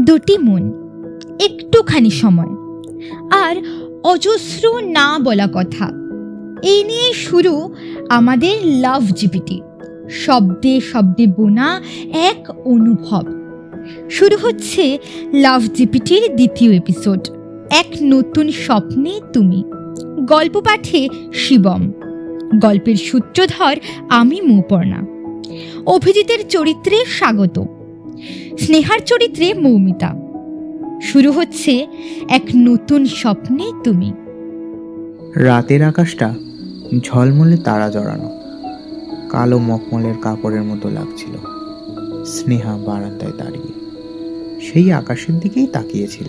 দুটি মন, একটুখানি সময় আর অজস্র না বলা কথা, এই নিয়ে শুরু আমাদের লাভ জিপিটি। শব্দে শব্দে বোনা এক অনুভব। শুরু হচ্ছে লাভ জিপিটির দ্বিতীয় এপিসোড, এক নতুন স্বপ্নে তুমি। গল্প পাঠে শিবম, গল্পের সূত্রধর আমি মৌপর্ণা, অভিজিতের চরিত্রে স্বাগত, স্নেহার চরিত্রে মৌমিতা। শুরু হচ্ছে এক নতুন স্বপ্নে তুমি। রাতের আকাশটা ঝলমলে তারা জড়ানো, কালো মখমলের কাপড়ের মতো লাগছিল। স্নেহা বারান্দায় দাঁড়িয়ে সেই আকাশের দিকেই তাকিয়েছিল,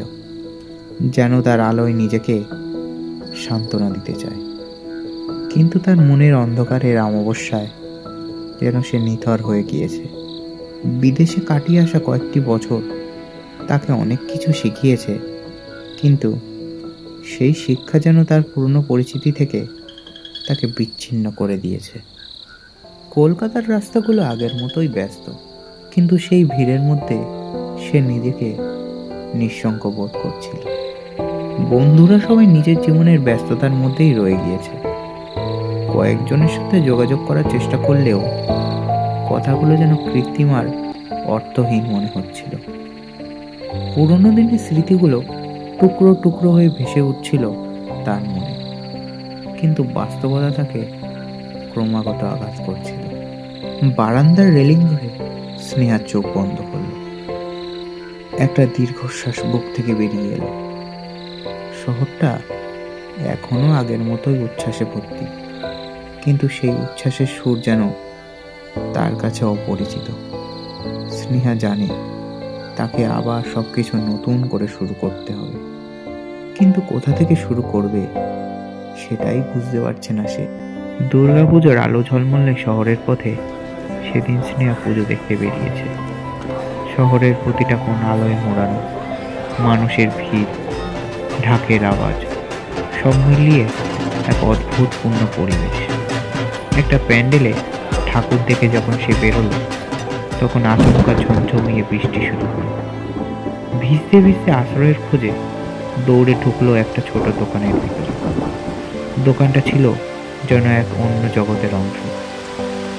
যেন তার আলোয় নিজেকে সান্ত্বনা দিতে চায়। কিন্তু তার মনের অন্ধকারের অমাবস্যায় যেন সে নিথর হয়ে গিয়েছে। বিদেশে কাটিয়ে আসা কয়েকটি বছর তাকে অনেক কিছু শিখিয়েছে, কিন্তু সেই শিক্ষা যেন তার পুরনো পরিচিতি থেকে তাকে বিচ্ছিন্ন করে দিয়েছে। কলকাতার রাস্তাগুলো আগের মতোই ব্যস্ত, কিন্তু সেই ভিড়ের মধ্যে সে নিজেকে নিঃসঙ্গ বোধ করছিল। বন্ধুরা সবাই নিজের জীবনের ব্যস্ততার মধ্যেই রয়ে গিয়েছে। কয়েকজনের সাথে যোগাযোগ করার চেষ্টা করলেও কথাগুলো যেন কৃত্রিম আর অর্থহীন মনে হচ্ছিল। পুরোনো দিনের স্মৃতিগুলো টুকরো টুকরো হয়ে ভেসে উঠছিল তার মনে, কিন্তু বাস্তবতা তাকে ক্রমাগত আঘাত করছিল। বারান্দার রেলিং ধরে স্নেহা চোখ বন্ধ করল। একটা দীর্ঘশ্বাস বুক থেকে বেরিয়ে এলো। শহরটা এখনো আগের মতোই উচ্ছ্বাসে ভর্তি, কিন্তু সেই উচ্ছ্বাসের সুর যেন তার কাছে অপরিচিত। স্নেহা জানে তাকে আবার সবকিছু নতুন করে শুরু করতে হবে, কিন্তু কোথা থেকে শুরু করবে সেটাই বুঝতে পারছে না সে। দুর্গাপুজোর আলো ঝলমলে শহরের পথে সেদিন স্নেহা পুজো দেখতে বেরিয়েছে। শহরের প্রতিটা কোণ আলোয় মোড়ানো, মানুষের ভিড়, ঢাকের আওয়াজ, সব মিলিয়ে এক অদ্ভুতপূর্ণ পরিবেশ। একটা প্যান্ডেলে ঠাকুর দেখে যখন সে বেরোলো, তখন আচমকা ঝমঝমিয়ে বৃষ্টি শুরু হলো। ভিজতে ভিজতে আশ্রয়ের খোঁজে দৌড়ে ঢুকলো একটা ছোট দোকানের ভিতরে। দোকানটা ছিল যেন এক অন্য জগতের অংশ।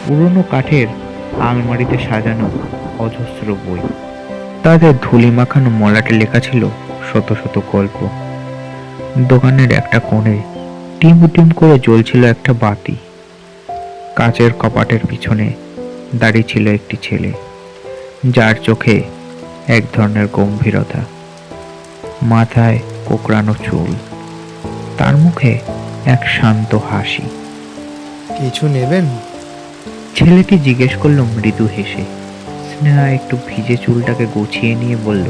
পুরনো কাঠের আলমারিতে সাজানো অজস্র বই, তাদের ধুলি মাখানো মলাটে লেখা ছিল শত শত গল্প। দোকানের একটা কোণে টিম টিম করে জ্বলছিল একটা বাতি। কাচের কপাটের পিছনে দাঁড়িয়ে ছিল একটি ছেলে, যার চোখে এক ধরনের গম্ভীরতা, মাথায় কোকড়ানো চুল, তার মুখে এক শান্ত হাসি। কিছু নেবেন? ছেলেটি জিজ্ঞেস করলো মৃদু হেসে। স্নেহা একটু ভিজে চুলটাকে গুছিয়ে নিয়ে বলল,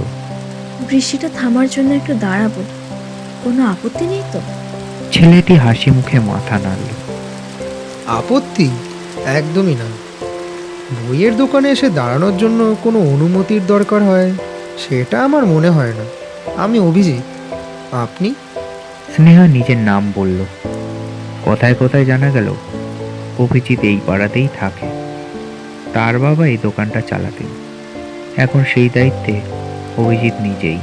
বৃষ্টিটা থামার জন্য একটু দাঁড়াবো, কোনো আপত্তি নেই তো? ছেলেটি হাসি মুখে মাথা নাড়ল। আপত্তি একদমই না। বইয়ের দোকানে এসে দাঁড়ানোর জন্য কোনো অনুমতির দরকার হয় সেটা আমার মনে হয় না। আমি অভিজিৎ, আপনি? স্নেহা নিজের নাম বলল। কথায় কথায় জানা গেল অভিজিৎ এই পাড়াতেই থাকে। তার বাবা এই দোকানটা চালাতেন, এখন সেই দায়িত্বে অভিজিৎ নিজেই।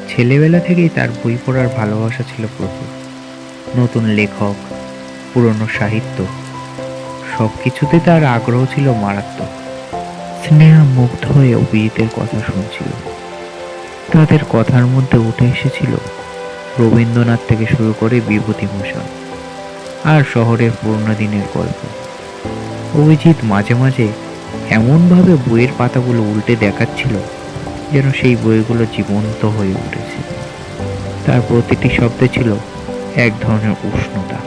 ছেলেবেলা থেকেই তার বই পড়ার ভালোবাসা ছিল প্রচুর। নতুন লেখক, পুরনো সাহিত্য, সব কিছুতে তার আগ্রহ ছিল মারাত্মক। স্নেহা মুগ্ধ হয়ে অভিজিতের কথা শুনছিল। তাদের কথার মধ্যে উঠে এসেছিল রবীন্দ্রনাথ থেকে শুরু করে বিভূতিভূষণ আর শহরের পুরনো দিনের গল্প। অভিজিৎ মাঝে মাঝে এমনভাবে বইয়ের পাতাগুলো উল্টে দেখাচ্ছিল যেন সেই বইগুলো জীবন্ত হয়ে উঠেছে। তার প্রতিটি শব্দে ছিল এক ধরনের উষ্ণতা,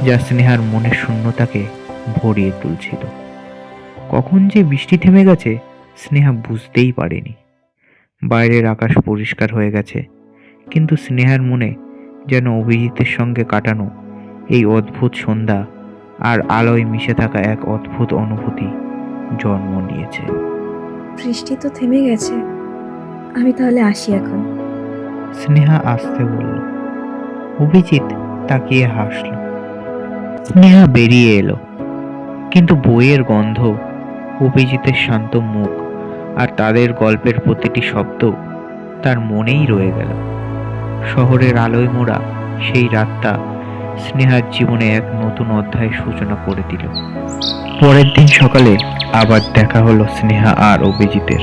যা স্নেহার মনের শূন্যতাকে ভরিয়ে তুলছিল। কখন যে বৃষ্টি থেমে গেছে স্নেহা বুঝতেই পারেনি। বাইরের আকাশ পরিষ্কার হয়ে গেছে, কিন্তু স্নেহার মনে যেন অভিজিতের সঙ্গে কাটানো এই অদ্ভুত সন্ধ্যা আর আলোয় মিশে থাকা এক অদ্ভুত অনুভূতি জন্ম নিয়েছে। বৃষ্টি তো থেমে গেছে, আমি তাহলে আসি এখন। স্নেহা আসতে বলল। অভিজিৎ তাকিয়ে হাসল। স্নেহা বেরিয়ে এলো, কিন্তু বইয়ের গন্ধ, অভিজিতের শান্ত মুখ আর তাদের গল্পের প্রতিটি শব্দ তার মনেই রয়ে গেল। শহরের আলোয় মোড়া সেই রাতটা স্নেহার জীবনে এক নতুন অধ্যায়ের সূচনা করে দিল। পরের দিন সকালে আবার দেখা হলো স্নেহা আর অভিজিতের।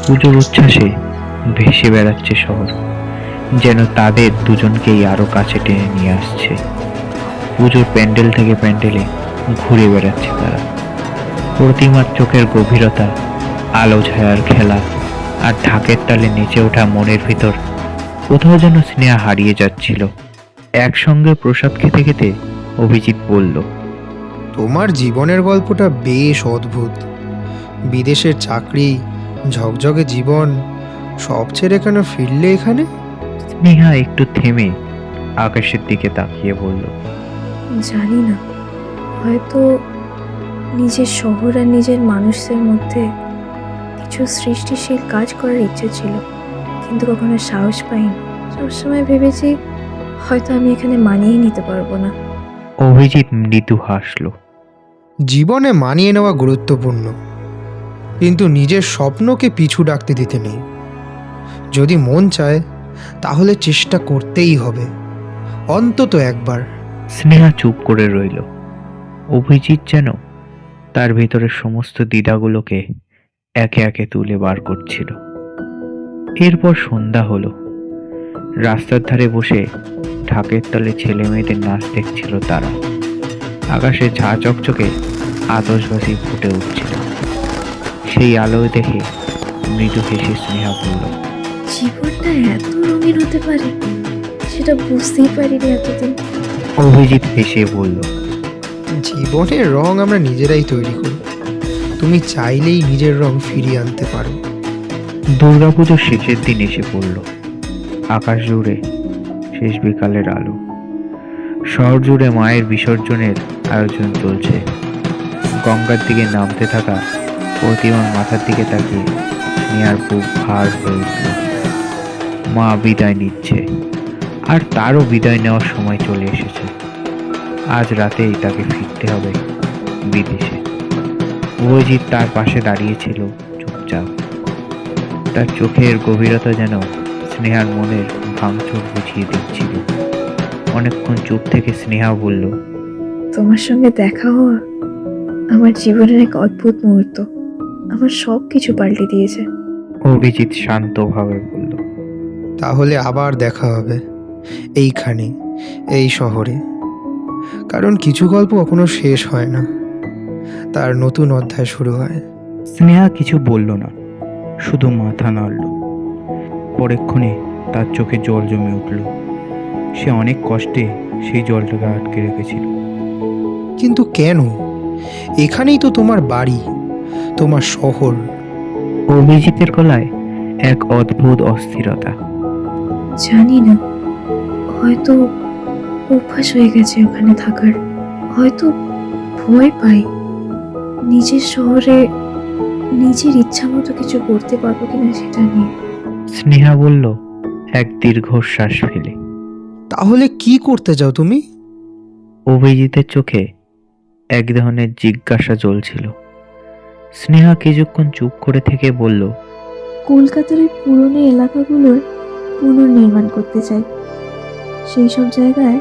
পুজোর উচ্ছ্বাসে ভেসে বেড়াচ্ছে শহর, যেন তাদের দুজনকেই আরো কাছে টেনে নিয়ে আসছে। পুজোর প্যান্ডেল থেকে প্যান্ডেলে ঘুরে বেড়াচ্ছে তারা। প্রতিমার চোখের গভীরতা, আলো ছায়ার খেলা আর ঢাকের তালে নেচে ওঠা মনের ভিতর কোথাও যেন স্নেহা হারিয়ে যাচ্ছিল। একসঙ্গে প্রসাদ খেতে খেতে অভিজিৎ বলল, তোমার জীবনের গল্পটা বেশ অদ্ভুত। বিদেশের চাকরি, ঝকঝকে জীবন, সব ছেড়ে কেন ফিরলে এখানে? স্নেহা একটু থেমে আকাশের দিকে তাকিয়ে বলল, জানি না, হয়তো নিজের শহর আর নিজের মানুষদের মধ্যে কিছু সৃষ্টিশীল কাজ করার ইচ্ছে ছিল, কিন্তু কখনো সাহস পাইনি। সবসময় ভেবেছি হয়তো আমি এখানে মানিয়ে নিতে পারবো না। অভিজিৎ মৃদু হাসল। জীবনে মানিয়ে নেওয়া গুরুত্বপূর্ণ, কিন্তু নিজের স্বপ্নকে পিছু ডাকতে দিতে নেই। যদি মন চায় তাহলে চেষ্টা করতেই হবে, অন্তত একবার। স্নেহা চুপ করে রইল। অভিজিৎ যেন তার ভিতরের সমস্ত দ্বিধাগুলোকে একে একে তুলে বার করছিল। এরপর সন্ধ্যা হলো। রাস্তার ধারে বসে ঢাকের তালে ছেলে মেয়েদের নাচ দেখছিল তারা। আকাশে ঝাঁ চকচকে আতশবাজি ফুটে উঠছিল। সেই আলোয় দেখে মৃদু হেসে স্নেহা বলল, জীবনটা এত রঙিন হতে পারে সেটা বুঝতেই পারিনি এতদিন। অভিজিৎ হেসে বলল, জীবনের রং আমরা নিজেরাই তৈরি করি, তুমি চাইলেই নিজের রং ফিরিয়ে আনতে পারো। দুর্গাপুজোর শেষের দিন এসে পড়ল। আকাশ জুড়ে শেষ বিকালের আলো। শহর জুড়ে মায়ের বিসর্জনের আয়োজন চলছে। গঙ্গার দিকে নামতে থাকা প্রতিমার মাথার দিকে তাকিয়ে স্নেহার বুক ভার হয়ে উঠল। মা বিদায় নিচ্ছে, আর তারও বিদায় নেওয়ার সময় চলে এসেছে। আজ রাতেই তাকে ফিরতে হবে বিদেশে। অভিজিৎ তার পাশে দাঁড়িয়েছিল চুপচাপ। তার চোখের গভীরতা যেন স্নেহার মনের ভাঙচুর বুঝিয়ে দিচ্ছিল। অনেকক্ষণ চুপ থেকে স্নেহা বলল, তোমার সঙ্গে দেখা হওয়া আমার জীবনের এক অদ্ভুত মুহূর্ত, আমার সব কিছু পাল্টে দিয়েছে। অভিজিৎ শান্তভাবে বলল, তাহলে আবার দেখা হবে এইখানে, এই শহরে। কারণ কিছু গল্প কখনো শেষ হয় না, তার নতুন অধ্যায় শুরু হয়। স্নেহা কিছু বলল না, শুধু মাথা নাড়ল। পরেক্ষণে তার চোখে জল জমে উঠল। সে অনেক কষ্টে সেই জলটাকে আটকে রেখেছিল। কিন্তু কেন? এখানেই তো তোমার বাড়ি, তোমার শহর। অভিজিতের গলায় এক অদ্ভুত অস্থিরতা। জানি না, হয়তো অভ্যাস হয়ে গেছে ওখানে থাকার, হয়তো ভয় পাই নিজের শহরে নিজের ইচ্ছা মতো কিছু করতে পারবো কিনা সেটা নিয়ে। স্নেহা বলল এক দীর্ঘশ্বাস ফেলে। তাহলে কি করতে চাও তুমি? অভিজিতের চোখে এক ধরনের জিজ্ঞাসা জ্বলছিল। স্নেহা কিছুক্ষণ চুপ করে থেকে বলল, কলকাতার এই পুরনো এলাকাগুলোর পুনর্নির্মাণ করতে চাই। সেই সব জায়গায়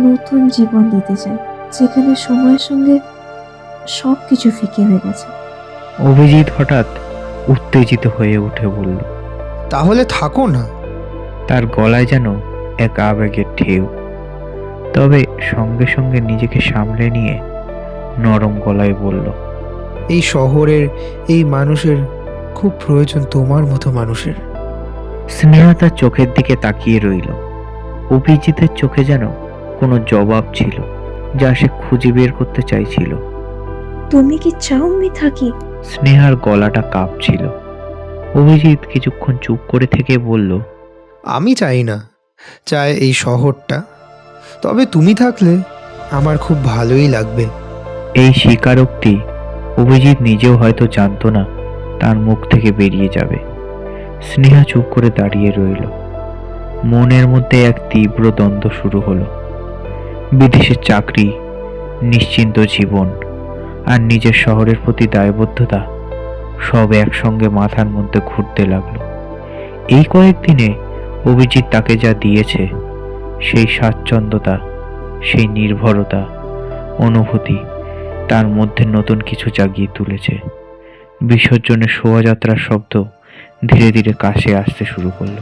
নতুন জীবন দিতে চাই, যেখানে সময়ের সঙ্গে সব কিছু ফিকে হয়ে গেছে। অভিজিৎ হঠাৎ উত্তেজিত হয়ে উঠে বলল, তাহলে থাকো না। তার গলায় যেন এক আবেগের ঢেউ। তবে সঙ্গে সঙ্গে নিজেকে সামলে নিয়ে নরম গলায় বলল, এই শহরের, এই মানুষের খুব প্রয়োজন, তোমার মতো মানুষের। স্নেহা তার চোখের দিকে তাকিয়ে রইল। অভিজিতের চোখে যেন কোনো জবাব ছিল, যা সে খুঁজে বের করতে চাইছিল। তুমি কি চাও আমি থাকি? স্নেহার গলাটা কাঁপছিল। অভিজিৎ কিছুক্ষণ চুপ করে থেকে বলল, আমি চাই না, চাই এই শহরটা। তবে তুমি থাকলে আমার খুব ভালোই লাগবে। এই স্বীকারোক্তি অভিজিৎ নিজেও হয়তো জানতো না তার মুখ থেকে বেরিয়ে যাবে। স্নেহা চুপ করে দাঁড়িয়ে রইল। মনের মধ্যে এক তীব্র দ্বন্দ্ব শুরু হলো। বিদেশের চাকরি, নিশ্চিন্ত জীবন আর নিজের শহরের প্রতি দায়বদ্ধতা সব একসঙ্গে মাথার মধ্যে ঘুরতে লাগলো। এই কয়েকদিনে অভিজিৎ তাকে যা দিয়েছে, সেই স্বাচ্ছন্দ্যতা, সেই নির্ভরতা, অনুভূতি তার মধ্যে নতুন কিছু জাগিয়ে তুলেছে। বিসর্জনের শোভাযাত্রার শব্দ ধীরে ধীরে কাছে আসতে শুরু করলো।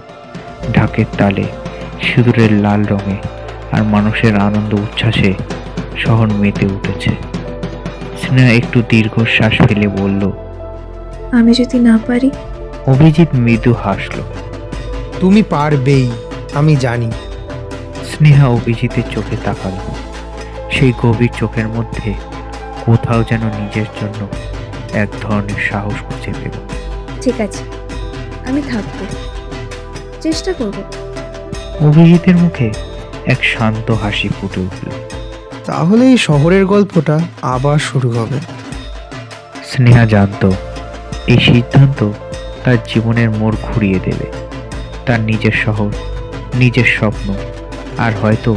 ঢাকের তালে, সিঁদুরের লাল রঙে আর মানুষের আনন্দ উচ্ছ্বাসে শহর মেতে উঠেছে। স্নেহা একটু দীর্ঘশ্বাস ফেলে বলল, আমি যদি না পারি? অভিজিৎ মৃদু হাসল। তুমি পারবেই, আমি জানি। স্নেহা অভিজিতের চোখে তাকালো। সেই গভীর চোখের মধ্যে কোথাও যেন নিজের জন্য এক ধরনের সাহস খুঁজে পেল। ঠিক আছে, আমি থাকবো, চেষ্টা করব। অভিজিতের মুখে এক শান্ত হাসি ফুটে উঠল। তাহলে এই শহরের গল্পটা আবার শুরু হবে। স্নেহা জানত এই সিদ্ধান্ত তার জীবনের মোড় ঘুরিয়ে দেবে। তার নিজের শহর, নিজের স্বপ্ন, আর হয়তো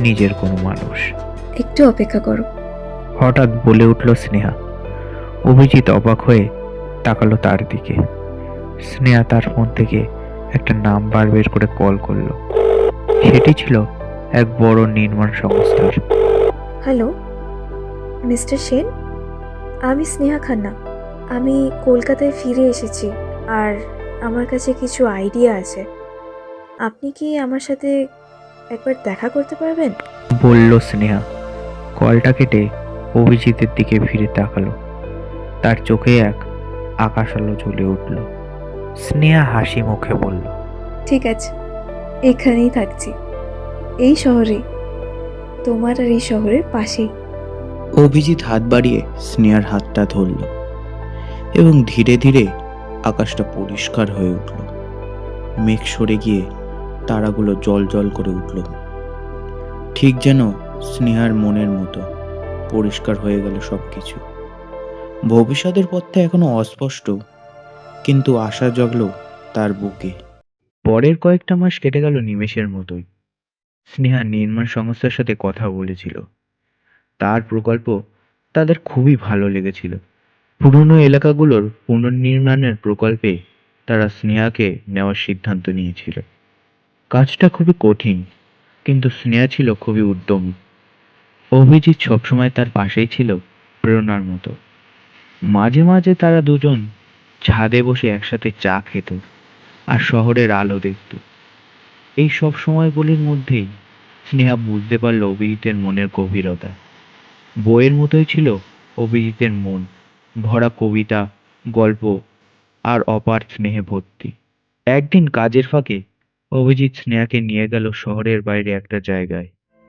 নিজের কোনো মানুষ। একটু অপেক্ষা করো। হঠাৎ বলে উঠল স্নেহা। অভিজিৎ অবাক হয়ে তাকালো তার দিকে। স্নেহা তার ফোন থেকে একটা নাম্বার বের করে কল করলো। সেটি ছিল এক বড় নির্মাণ সংস্থার। হ্যালো, মিস্টার সেন, আমি স্নেহা খান্না। আমি কলকাতায় ফিরে এসেছি, আর আমার কাছে কিছু আইডিয়া আছে। আপনি কি আমার সাথে একবার দেখা করতে পারবেন? বলল স্নেহা। কলটা কেটে অভিজিতের দিকে ফিরে তাকালো। তার চোখে এক আকাশ আলো জ্বলে উঠল। স্নেহা হাসি মুখে বলল, ঠিক আছে, এখানেই থাকছি, এই শহরেই, তোমার আর এই শহরের পাশেই। অভিজিৎ হাত বাড়িয়ে স্নেহার হাতটা ধরল এবং ধীরে ধীরে আকাশটা পরিষ্কার হয়ে উঠল। মেঘ সরে গিয়ে তারাগুলো জল জল করে উঠল, ঠিক যেন স্নেহার মনের মতো পরিষ্কার হয়ে গেল সবকিছু। ভবিষ্যতের পথটা এখনো অস্পষ্ট, কিন্তু আশা জাগলো তার বুকে। পরের কয়েকটা মাস কেটে গেল নিমেষের মতোই। স্নেহা নির্মাণ সংস্থার সাথে কথা বলেছিল। তার প্রকল্প তাদের খুবই ভালো লেগেছিল। পুরনো এলাকাগুলোর পুনর্নির্মাণের প্রকল্পে তারা স্নেহাকে নেওয়ার সিদ্ধান্ত নিয়েছিল। কাজটা খুবই কঠিন, কিন্তু স্নেহা ছিল খুবই উদ্যমী। অভিজিৎ সবসময় তার পাশেই ছিল, প্রেরণার মতো। মাঝে মাঝে তারা দুজন ছাদে বসে একসাথে চা খেত আর শহরের আলো দেখত। এই সব সময়গুলির মধ্যেই স্নেহা বুঝতে পারল অভিজিতের মনের গভীরতা। বইয়ের মতোই ছিল অভিজিতের মন, ভরা কবিতা, গল্প আর অপার স্নেহে ভর্তি। একদিন কাজের ফাঁকে অভিজিৎ স্নেহাকে নিয়ে গেল শহরের বাইরে একটা জায়গায়।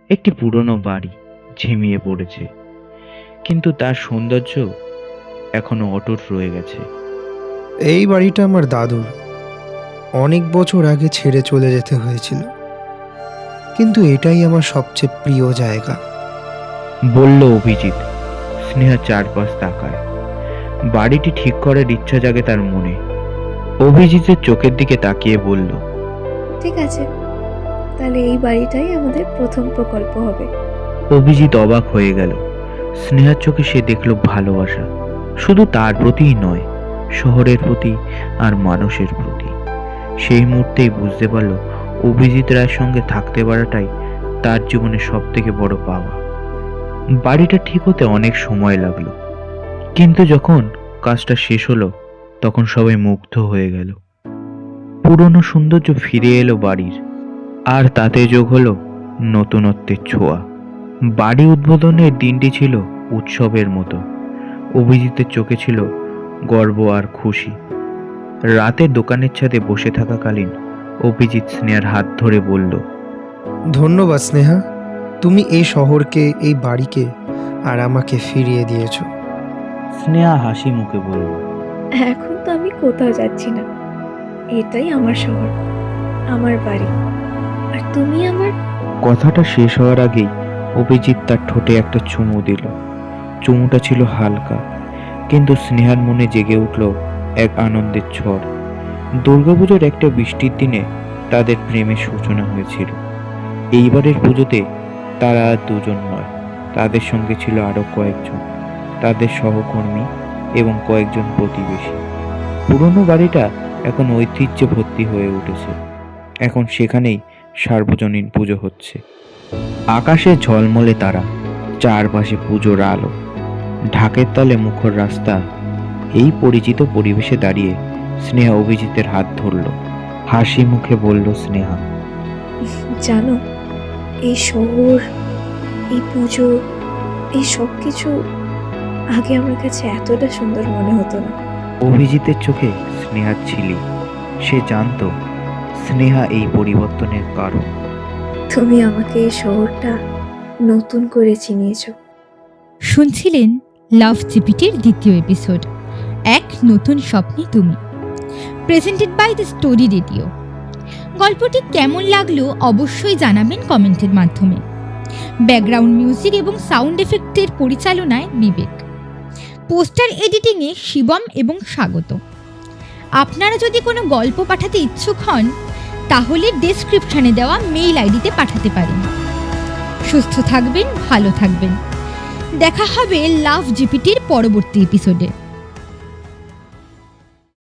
একটি পুরনো বাড়ি ঝিমিয়ে পড়েছে, কিন্তু তার সৌন্দর্য এখনো অটুট রয়ে গেছে। এই বাড়িটা আমার দাদুর। অনেক বছর আগে ছেড়ে চলে যেতে হয়েছিল, কিন্তু এটাই আমার সবচেয়ে প্রিয় জায়গা। বলল অভিজিৎ। স্নেহা চারপাশ তাকায়। বাড়িটি ঠিক করার ইচ্ছা জাগে তার মনে। অভিজিতের চোখের দিকে তাকিয়ে বলল, ঠিক আছে, তাহলে এই বাড়িটাই আমাদের প্রথম প্রকল্প হবে। অভিজিৎ অবাক হয়ে গেল। স্নেহার চোখে সে দেখল ভালোবাসা, শুধু তার প্রতিই নয়, শহরের প্রতি আর মানুষের প্রতি। সেই মুহূর্তেই বুঝতে পারল অভিজিৎ রায়ের সঙ্গে থাকতে পারাটাই তার জীবনের সব থেকে বড় পাওয়া। বাড়িটা ঠিক হতে অনেক সময় লাগলো, কিন্তু যখন কাজটা শেষ হলো তখন সবাই মুগ্ধ হয়ে গেল। পুরনো সৌন্দর্য ফিরে এলো বাড়ির, আর তাতে যোগ হলো নতুনত্বের ছোঁয়া। বাড়ি উদ্বোধনের দিনটি ছিল উৎসবের মতো। অভিজিতের চোখে ছিল গর্ব আর খুশি। রাতে দোকানের ছাদে বসে থাকাকালীন অভিজিৎ স্নেহার হাত ধরে বলল, ধন্যবাদ স্নেহা, তুমি এই শহরকে, এই বাড়িকে আর আমাকে ফিরিয়ে দিয়েছো। স্নেহা হাসি মুখে বলল, এখন তো আমি কোথাও যাচ্ছি না, এটাই আমার শহর, আমার বাড়ি, আর তুমি আমার। কথাটা শেষ হওয়ার আগেই অভিজিৎ তার ঠোঁটে একটা চুমু দিল। চুমুটা ছিল হালকা, কিন্তু স্নেহার মনে জেগে উঠল এক আনন্দের ঝড়। দুর্গাপুজোর একটা বৃষ্টির দিনে তাদের প্রেমের সূচনা হয়েছিল। এইবারের পুজোতে তারা আর দুজন নয়, তাদের সঙ্গে ছিল আরো কয়েকজন, তাদের সহকর্মী এবং কয়েকজন প্রতিবেশী। পুরনো বাড়িটা এখন ঐতিহ্যে ভর্তি হয়ে উঠেছে। এখন সেখানেই সার্বজনীন পুজো হচ্ছে। আকাশে ঝলমলে তারা, চারপাশে পুজোর আলো, ঢাকের তালে মুখর রাস্তা। এই পরিচিত পরিবেশে দাঁড়িয়ে স্নেহা অভিজিতের হাত ধরল। হাসি মুখে বলল স্নেহা, জানো, এই শহর, এই পুজো, এই সব কিছু আগে আমার কাছে এতটা সুন্দর মনে হতো না। অভিজিতের চোখে স্নেহার ছিলি। সে জানতো স্নেহা এই পরিবর্তনের কারণ। তুমি আমাকে এই শহরটা নতুন করে চিনিয়েছো। শুনছিলেন লাভ জিপিটির দ্বিতীয় এপিসোড, এক নতুন স্বপ্নে তুমি, presented by the story radio. গল্পটি কেমন লাগলো অবশ্যই জানাবেন কমেন্টের মাধ্যমে। ব্যাকগ্রাউন্ড মিউজিক এবং সাউন্ড এফেক্টের পরিচালনায় বিবেক, পোস্টার এডিটিংয়ে শিবম এবং স্বাগত। আপনারা যদি কোনো গল্প পাঠাতে ইচ্ছুক হন তাহলে ডেসক্রিপশনে দেওয়া মেইল আইডিতে পাঠাতে পারেন। সুস্থ থাকবেন, ভালো থাকবেন। দেখা হবে লাভ জিপিটির পরবর্তী এপিসোডে।